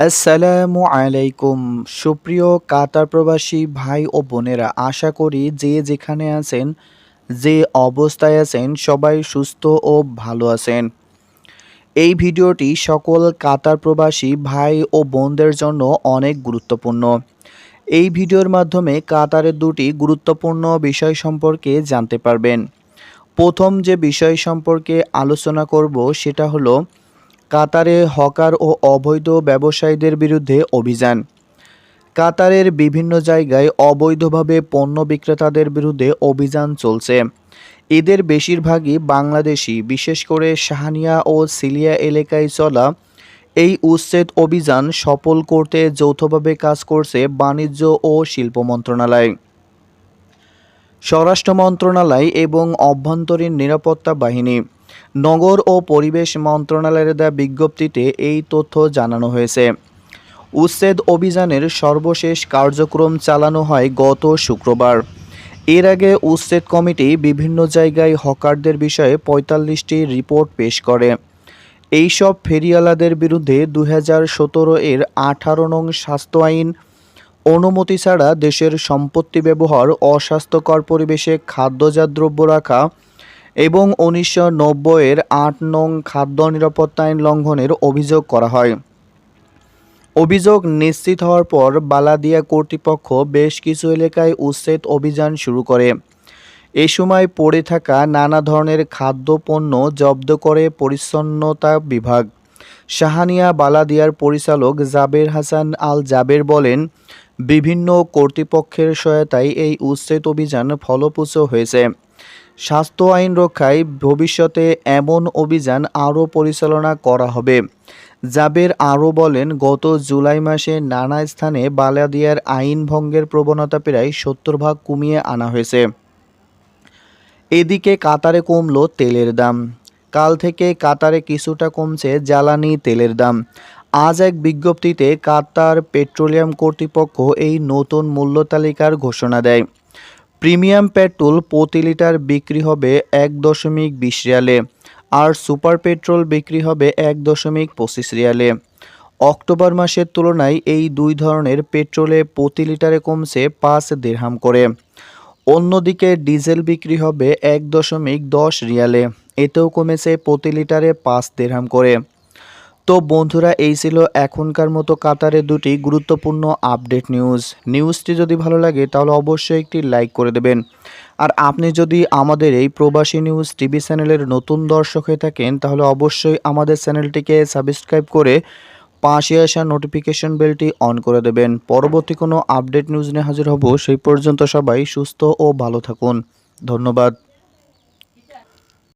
আসসালামু আলাইকুম সুপ্রিয় কাতার প্রবাসী ভাই ও বোনেরা, আশা করি যে যেখানে আছেন, যে অবস্থায় আছেন সবাই সুস্থ ও ভালো আছেন। এই ভিডিওটি সকল কাতার প্রবাসী ভাই ও বোনদের জন্য অনেক গুরুত্বপূর্ণ। এই ভিডিওর মাধ্যমে কাতারের দুটি গুরুত্বপূর্ণ বিষয় সম্পর্কে জানতে পারবেন। প্রথম যে বিষয় সম্পর্কে আলোচনা করব সেটা হলো কাতারে হকার ও অবৈধ ব্যবসায়ীদের বিরুদ্ধে অভিযান। কাতারের বিভিন্ন জায়গায় অবৈধভাবে পণ্য বিক্রেতাদের বিরুদ্ধে অভিযান চলছে। এদের বেশিরভাগই বাংলাদেশি, বিশেষ করে শাহানিয়া ও সিলিয়া এলাকায় চলা এই উচ্ছেদ অভিযান সফল করতে যৌথভাবে কাজ করছে বাণিজ্য ও শিল্প মন্ত্রণালয়, স্বরাষ্ট্র মন্ত্রণালয় এবং অভ্যন্তরীণ নিরাপত্তা বাহিনী। নগর ও পরিবেশ মন্ত্রণালয়ের দেওয়া বিজ্ঞপ্তিতে এই তথ্য জানানো হয়েছে। উচ্ছেদ অভিযানের সর্বশেষ কার্যক্রম চালানো হয় গত শুক্রবার। এর আগে উচ্ছেদ কমিটি বিভিন্ন জায়গায় হকারদের বিষয়ে ৪৫টি রিপোর্ট পেশ করে। এইসব ফেরিওয়ালাদের বিরুদ্ধে ২০১৭ এর ১৮ নং স্বাস্থ্য আইন, অনুমতি ছাড়া দেশের সম্পত্তি ব্যবহার, অস্বাস্থ্যকর পরিবেশে খাদ্যজাত দ্রব্য রাখা এবং ১৯৯০ এর ৮ নং খাদ্য নিরাপত্তা আইন লঙ্ঘনের অভিযোগ করা হয়। অভিযোগ নিশ্চিত হওয়ার পর বালাদিয়া কর্তৃপক্ষ বেশ কিছু এলাকায় উচ্ছেদ অভিযান শুরু করে। এ সময় পড়ে থাকা নানা ধরনের খাদ্যপণ্য জব্দ করে পরিচ্ছন্নতা বিভাগ। শাহানিয়া বালাদিয়ার পরিচালক জাবের হাসান আল জাবের বলেন, বিভিন্ন কর্তৃপক্ষের সহায়তায় এই উচ্ছেদ অভিযান ফলপ্রসূ হয়েছে। স্বাস্থ্য আইন রক্ষায় ভবিষ্যতে এমন অভিযান আরও পরিচালনা করা হবে। জাবের আরও বলেন, গত জুলাই মাসে নানা স্থানে বালাদিয়ার আইন ভঙ্গের প্রবণতা প্রায় ৭০ ভাগ কমিয়ে আনা হয়েছে। এদিকে কাতারে কমল তেলের দাম। কাল থেকে কাতারে কিছুটা কমছে জ্বালানি তেলের দাম। আজ এক বিজ্ঞপ্তিতে কাতার পেট্রোলিয়াম কর্তৃপক্ষ এই নতুন মূল্য তালিকার ঘোষণা দেয়। প্রিমিয়াম পেট্রোল প্রতি লিটার বিক্রি হবে ১.২০ রিয়ালে, আর সুপার পেট্রোল বিক্রি হবে ১.২৫ রিয়ালে। অক্টোবর মাসের তুলনায় এই দুই ধরনের পেট্রোলে প্রতি লিটারে কমছে ৫ দিরহাম করে। অন্যদিকে ডিজেল বিক্রি হবে ১.১০ রিয়ালে, এতেও কমেছে প্রতি লিটারে ৫ দিরহাম করে। তো বন্ধুরা, এই ছিল এখনকার মতো কাতারের দুটি গুরুত্বপূর্ণ আপডেট নিউজটি যদি ভালো লাগে তাহলে অবশ্যই একটি লাইক করে দেবেন। আর আপনি যদি আমাদের এই প্রবাসী নিউজ টিভি চ্যানেলের নতুন দর্শক হয়ে থাকেন তাহলে অবশ্যই আমাদের চ্যানেলটিকে সাবস্ক্রাইব করে পাশে আসা নোটিফিকেশন বেলটি অন করে দেবেন। পরবর্তী কোনো আপডেট নিউজ নিয়ে হাজির হব। সেই পর্যন্ত সবাই সুস্থ ও ভালো থাকুন। ধন্যবাদ।